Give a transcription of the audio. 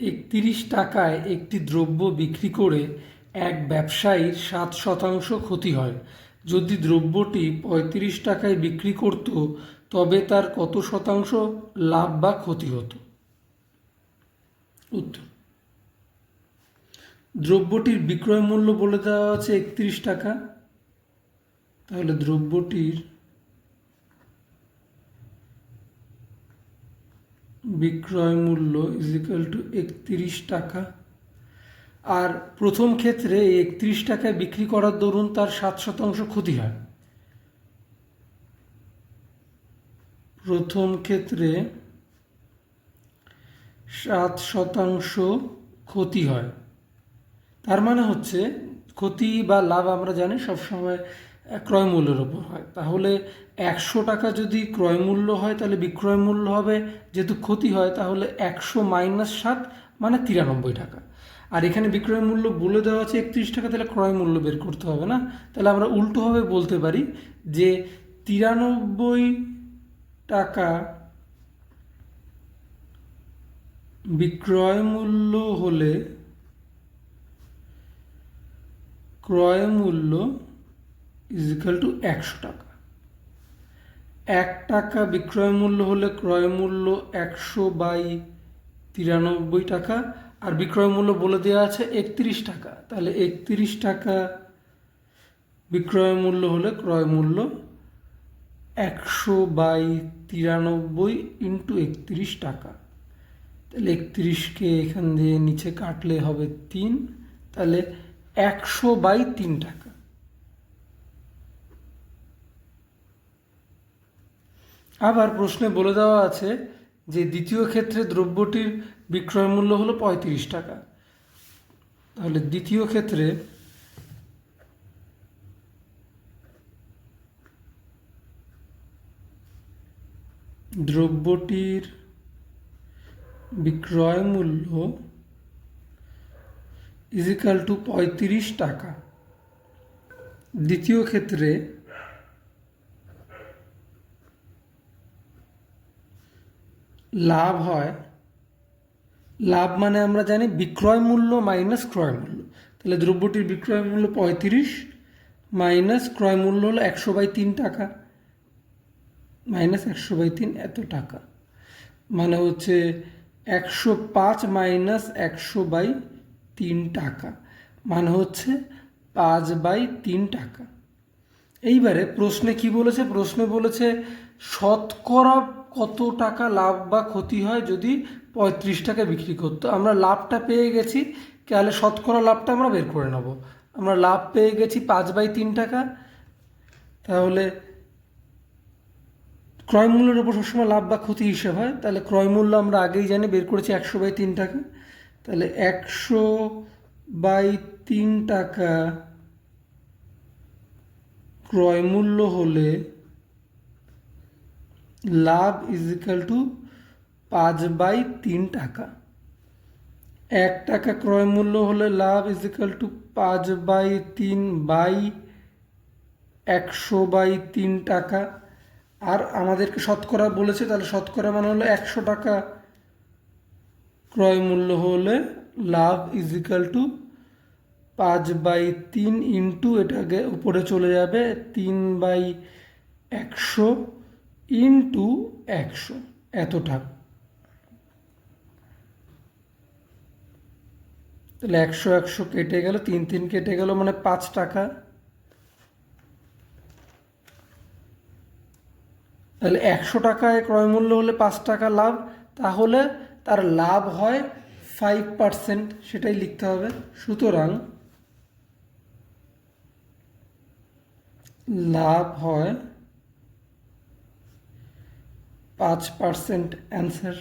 31 টাকায় একটি দ্রব্য বিক্রি করে এক ব্যবসায়ীর 7% ক্ষতি হয়। যদি দ্রব্যটি 35 টাকায় বিক্রি করত তবে তার কত শতাংশ লাভ বা ক্ষতি হতো? উত্তর, দ্রব্যটির বিক্রয় মূল্য বলে দেওয়া আছে 31 টাকা, তাহলে দ্রব্যটির বিক্রয় মূল্য ইজ ইকুয়াল টু 31 টাকা। আর প্রথম ক্ষেত্রে 31 টাকায় বিক্রি করার দরুন তার 7% ক্ষতি হয়। প্রথম ক্ষেত্রে 7% ক্ষতি হয়, তার মানে হচ্ছে ক্ষতি বা লাভ আমরা জানি সবসময় ক্রয় মূল্যের ওপর হয়। তাহলে 100 টাকা যদি ক্রয় মূল্য হয় তাহলে বিক্রয় মূল্য হবে, যেহেতু ক্ষতি হয় তাহলে 100 মাইনাস 7 মানে 93 টাকা। আর এখানে বিক্রয় মূল্য বলে দেওয়া আছে 31 টাকা, তাহলে ক্রয় মূল্য বের করতে হবে না। তাহলে আমরা উল্টোভাবে বলতে পারি যে 93 টাকা বিক্রয় মূল্য হলে ক্রয় মূল্য ইজ ইকুয়াল টু 100 টাকা। 1 টাকা বিক্রয় মূল্য হলে ক্রয় মূল্য 100/93 টাকা, আর বিক্রয় মূল্য বলে দেওয়া আছে 31 টাকা। তাহলে 31 টাকা বিক্রয় মূল্য হলে ক্রয় মূল্য 100/93 ইন্টু 31 টাকা। তাহলে 31কে এখান দিয়ে নিচে কাটলে হবে 3, তাহলে 100/3 টাকা। আবার প্রশ্নে বলে দেওয়া আছে যে দ্বিতীয় ক্ষেত্রে দ্রব্যটির বিক্রয় মূল্য হলো 35 টাকা। তাহলে দ্বিতীয় ক্ষেত্রে দ্রব্যটির বিক্রয় মূল্য ইজ ইকুয়াল টু 35 টাকা। দ্বিতীয় ক্ষেত্রে লাভ হয়, লাভ মানে আমরা জানি বিক্রয় মূল্য মাইনাস ক্রয় মূল্য। তাহলে দ্রব্যটির বিক্রয় মূল্য 35 মাইনাস ক্রয় মূল্য হলো 100/3 টাকা, মাইনাস 100/3 এত টাকা, মানে হচ্ছে 105 মাইনাস 100/3 টাকা, মানে হচ্ছে 5/3 টাকা। এইবারে প্রশ্নে কি বলেছে? প্রশ্নে বলেছে শতকরা কত টাকা লাভ বা ক্ষতি হয় যদি 35 টাকা বিক্রি করতো। আমরা লাভটা পেয়ে গেছি, তাহলে শতকরা লাভটা আমরা বের করে নেব। আমরা লাভ পেয়ে গেছি 5/3 টাকা, তাহলে ক্রয় মূল্যের উপর সবসময় লাভ বা ক্ষতি হিসাব হয়। তাহলে ক্রয় মূল্য আমরা আগেই জানি, বের করেছি 100/3 টাকা। তাহলে 100/3 টাকা ক্রয় মূল্য হলে লাভ ইজ ইকাল টু 5/3 টাকা। 1 টাকা ক্রয় মূল্য হলে লাভ ইজ ইকাল টু 5/3/100/3 টাকা। আর আমাদেরকে শতকরা বলেছে, তাহলে শতকরা মানে হলো 100 টাকা ক্রয় মূল্য হলে love is equal to 5/3 into এটাকে উপরে চলে যাবে 3/100 ইন্টু 100 এত টাকা। তাহলে 100 কেটে গেল, 3 কেটে গেল, মানে 5 টাকা। তাহলে 100 টাকায় ক্রয় মূল্য হলে 5 টাকা লাভ, তাহলে তার লাভ হয় 5%, সেটাই লিখতে হবে। সুতরাং লাভ হয় 5%, অ্যান্সার।